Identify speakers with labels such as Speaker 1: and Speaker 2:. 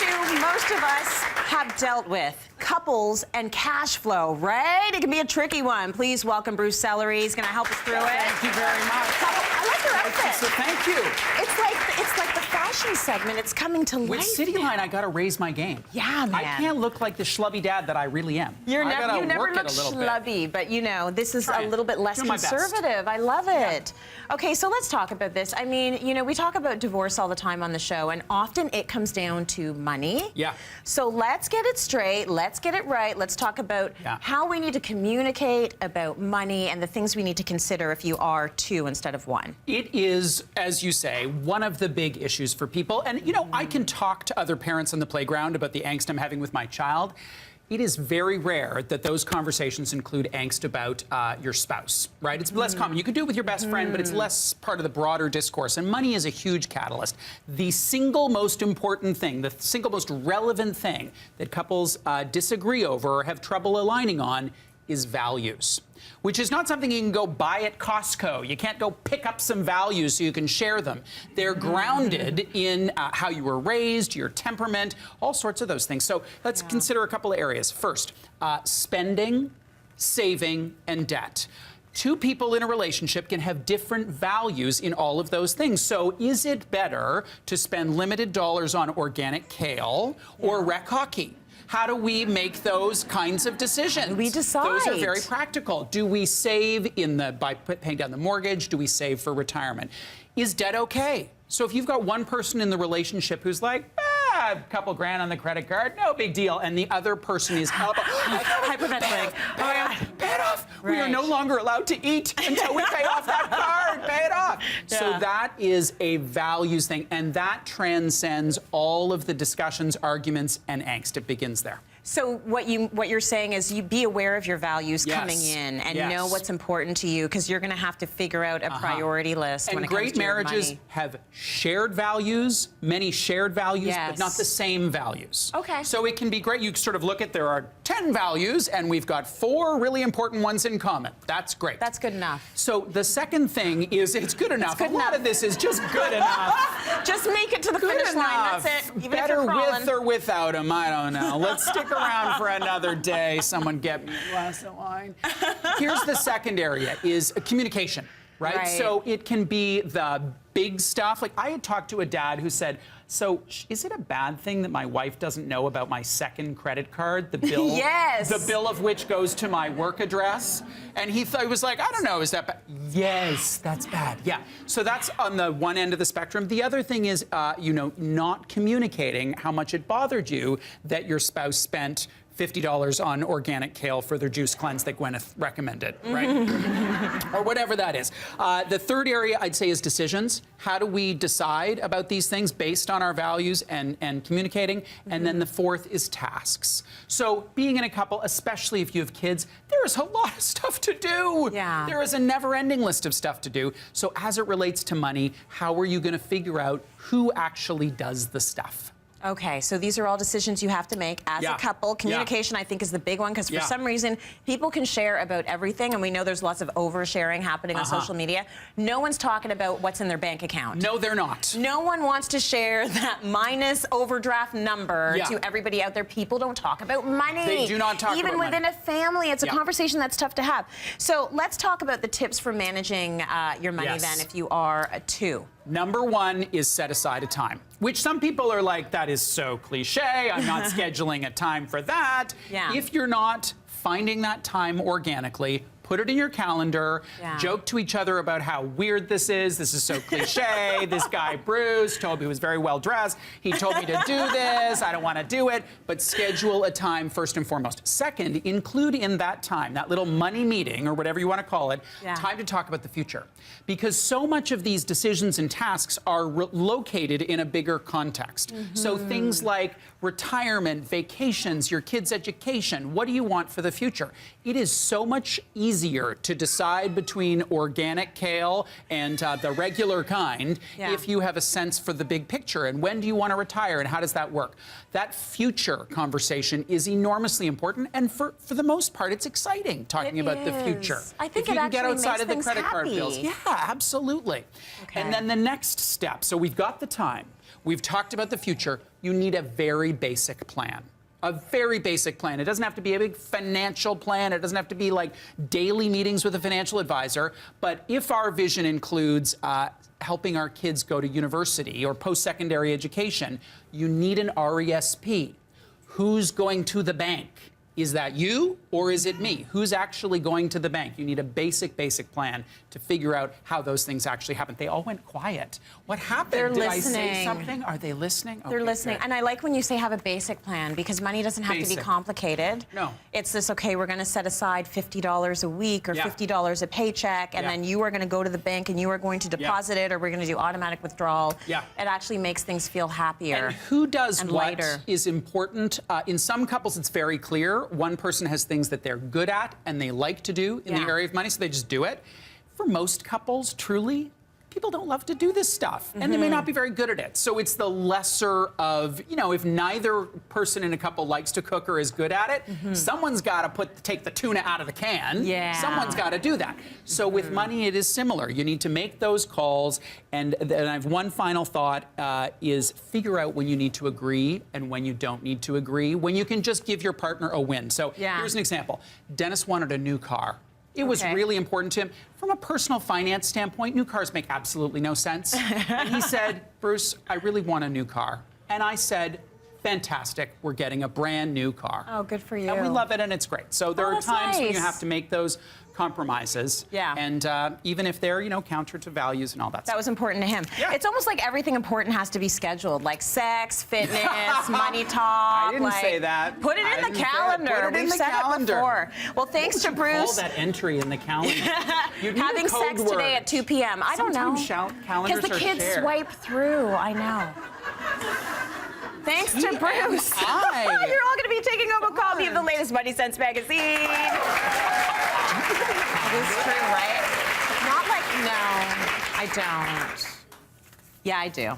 Speaker 1: issue most of us have dealt with. Couples and cash flow, right? It can be a tricky one. Please welcome Bruce Sellery. He's going to help us through it.
Speaker 2: Thank you very much.
Speaker 1: I like your outfit.
Speaker 2: So thank you.
Speaker 1: It's like the fashion segment. It's coming to life.
Speaker 2: With City Line, I got to raise my game.
Speaker 1: Yeah, man.
Speaker 2: I can't look like the schlubby dad that I really am.
Speaker 1: You never
Speaker 2: work
Speaker 1: look
Speaker 2: it a little
Speaker 1: schlubby,
Speaker 2: bit.
Speaker 1: but you know, this is a little bit less conservative. I love it. Yeah. Okay, so let's talk about this. I mean, you know, we talk about divorce all the time on the show, and often it comes down to money.
Speaker 2: Yeah.
Speaker 1: So let's get it straight. Let's get it right. Let's talk about how we need to communicate about money and the things we need to consider if you are two instead of one.
Speaker 2: It is, as you say, one of the big issues for people. And, you know, I can talk to other parents on the playground about the angst I'm having with my child. It is very rare that those conversations include angst about your spouse, right? It's less common. You can do it with your best friend, but it's less part of the broader discourse. And money is a huge catalyst. The single most important thing, the single most relevant thing that couples disagree over or have trouble aligning on is values, which is not something you can go buy at Costco. You can't go pick up some values so you can share them. They're grounded in how you were raised, your temperament, all sorts of those things. So let's consider a couple of areas. First, spending, saving, and debt. Two people in a relationship can have different values in all of those things. So is it better to spend limited dollars on organic kale or rec hockey? How do we make those kinds of decisions?
Speaker 1: We decide.
Speaker 2: Those are very practical. Do we save by paying down the mortgage? Do we save for retirement? Is debt okay? So if you've got one person in the relationship who's like, a couple grand on the credit card, no big deal, and the other person is
Speaker 1: hyperventilating.
Speaker 2: Pay it off. Right. We are no longer allowed to eat until we pay off that card. Pay it off. Yeah. So that is a values thing, and that transcends all of the discussions, arguments, and angst. It begins there.
Speaker 1: So what you're saying is you be aware of your values coming in and know what's important to you, because you're going to have to figure out a priority list when it comes to
Speaker 2: great marriages have shared values, many shared values, but not the same values.
Speaker 1: Okay.
Speaker 2: So it can be great. You sort of look at, there are 10 values and we've got 4 really important ones in common. That's great.
Speaker 1: That's good enough.
Speaker 2: So the second thing is it's good enough.
Speaker 1: Good
Speaker 2: lot of this is just good enough.
Speaker 1: Just make it to the finish line. That's it. Even
Speaker 2: Better
Speaker 1: if you're crawling.
Speaker 2: with or without them. I don't know. Let's stick around for another day. Someone get me a glass of wine. Here's the second area is communication, right? So it can be the big stuff. Like I had talked to a dad who said, so is it a bad thing that my wife doesn't know about my second credit card, the bill? The bill of which goes to my work address? And he was like, I don't know, is that bad? Yes, that's bad. Yeah. So that's on the one end of the spectrum. The other thing is, you know, not communicating how much it bothered you that your spouse spent $50 on organic kale for their juice cleanse that Gwyneth recommended, right? Or whatever that is. The third area I'd say is decisions. How do we decide about these things based on our values and communicating? And then the fourth is tasks. So being in a couple, especially if you have kids, there is a lot of stuff to do. There is a never-ending list of stuff to do. So as it relates to money, how are you going to figure out who actually does the stuff?
Speaker 1: Okay, so these are all decisions you have to make as a couple. Communication, I think, is the big one, because for some reason, people can share about everything, and we know there's lots of oversharing happening on social media. No one's talking about what's in their bank account.
Speaker 2: No, they're not.
Speaker 1: No one wants to share that minus overdraft number to everybody out there. People don't talk about money.
Speaker 2: They do not talk about money.
Speaker 1: Even within a family, it's a conversation that's tough to have. So let's talk about the tips for managing your money then if you are a two.
Speaker 2: Number one is set aside a time, which some people are like, that is so cliche. I'm not scheduling a time for that. If you're not finding that time organically, put it in your calendar, joke to each other about how weird this is so cliche, this guy Bruce told me he was very well dressed, he told me to do this, I don't want to do it, but schedule a time first and foremost. Second, include in that time, that little money meeting, or whatever you want to call it, time to talk about the future. Because so much of these decisions and tasks are located in a bigger context. So things like retirement, vacations, your kids' education, what do you want for the future? It is so much easier to decide between organic kale and the regular kind if you have a sense for the big picture. And when do you want to retire, and how does that work? That future conversation is enormously important, and for the most part, it's exciting talking about the future.
Speaker 1: I think
Speaker 2: if you
Speaker 1: it
Speaker 2: can get
Speaker 1: actually
Speaker 2: outside
Speaker 1: makes
Speaker 2: of the
Speaker 1: things
Speaker 2: credit card
Speaker 1: happy.
Speaker 2: bills. Yeah, absolutely. And then the next step, so we've got the time, we've talked about the future, you need a very basic plan. A very basic plan. It doesn't have to be a big financial plan. It doesn't have to be like daily meetings with a financial advisor. But if our vision includes helping our kids go to university or post-secondary education, you need an RESP. Who's going to the bank? Is that you or is it me? Who's actually going to the bank? You need a basic plan to figure out how those things actually happen. They all went quiet. What happened?
Speaker 1: They're
Speaker 2: Did
Speaker 1: listening.
Speaker 2: I say something? Are they listening?
Speaker 1: They're
Speaker 2: Okay,
Speaker 1: listening.
Speaker 2: good.
Speaker 1: And I like when you say have a basic plan because money doesn't have to be
Speaker 2: Basic.
Speaker 1: complicated.
Speaker 2: No.
Speaker 1: It's this, okay, we're going to set aside $50 a week or
Speaker 2: Yeah.
Speaker 1: $50 a paycheck, and
Speaker 2: Yeah.
Speaker 1: then you are going to go to the bank and you are going to deposit it, or we're going to do automatic withdrawal.
Speaker 2: Yeah.
Speaker 1: It actually makes things feel happier.
Speaker 2: And who does
Speaker 1: and
Speaker 2: what
Speaker 1: lighter.
Speaker 2: is important. In some couples, it's very clear. One person has things that they're good at and they like to do in the
Speaker 1: Yeah.
Speaker 2: area of money, so they just do it. For most couples, truly, people don't love to do this stuff, and they may not be very good at it. So it's the lesser of, if neither person in a couple likes to cook or is good at it, someone's got to take the tuna out of the can.
Speaker 1: Yeah.
Speaker 2: Someone's got to do that. So with money, it is similar. You need to make those calls, and then I have one final thought, is figure out when you need to agree and when you don't need to agree, when you can just give your partner a win. So here's an example. Dennis wanted a new car. It was really important to him. From a personal finance standpoint, new cars make absolutely no sense. And he said, Bruce, I really want a new car. And I said, fantastic, we're getting a brand new car.
Speaker 1: Oh, good for you.
Speaker 2: And we love it, and it's great. So there are
Speaker 1: that's
Speaker 2: times when you
Speaker 1: nice.
Speaker 2: have to make those compromises.
Speaker 1: Yeah.
Speaker 2: And even if they're, counter to values and all that
Speaker 1: That
Speaker 2: stuff.
Speaker 1: was important to him.
Speaker 2: Yeah.
Speaker 1: It's almost like everything important has to be scheduled, like sex, fitness, money talk.
Speaker 2: I didn't say that.
Speaker 1: Put it
Speaker 2: I
Speaker 1: in the
Speaker 2: didn't say that.
Speaker 1: calendar.
Speaker 2: Put it in
Speaker 1: We've
Speaker 2: the
Speaker 1: said
Speaker 2: calendar.
Speaker 1: it before. Well, thanks to
Speaker 2: Call
Speaker 1: Bruce.
Speaker 2: that entry in the calendar. You need a
Speaker 1: Having
Speaker 2: code
Speaker 1: sex
Speaker 2: word.
Speaker 1: today at 2 p.m. I don't know.
Speaker 2: Sometimes calendars
Speaker 1: Because the
Speaker 2: are
Speaker 1: kids
Speaker 2: shared.
Speaker 1: swipe through. I know. Thanks to Bruce.
Speaker 2: TMI.
Speaker 1: You're all going to be taking home a copy of the latest Money Sense magazine. It is true, right? Not like, no, I don't. Yeah, I do.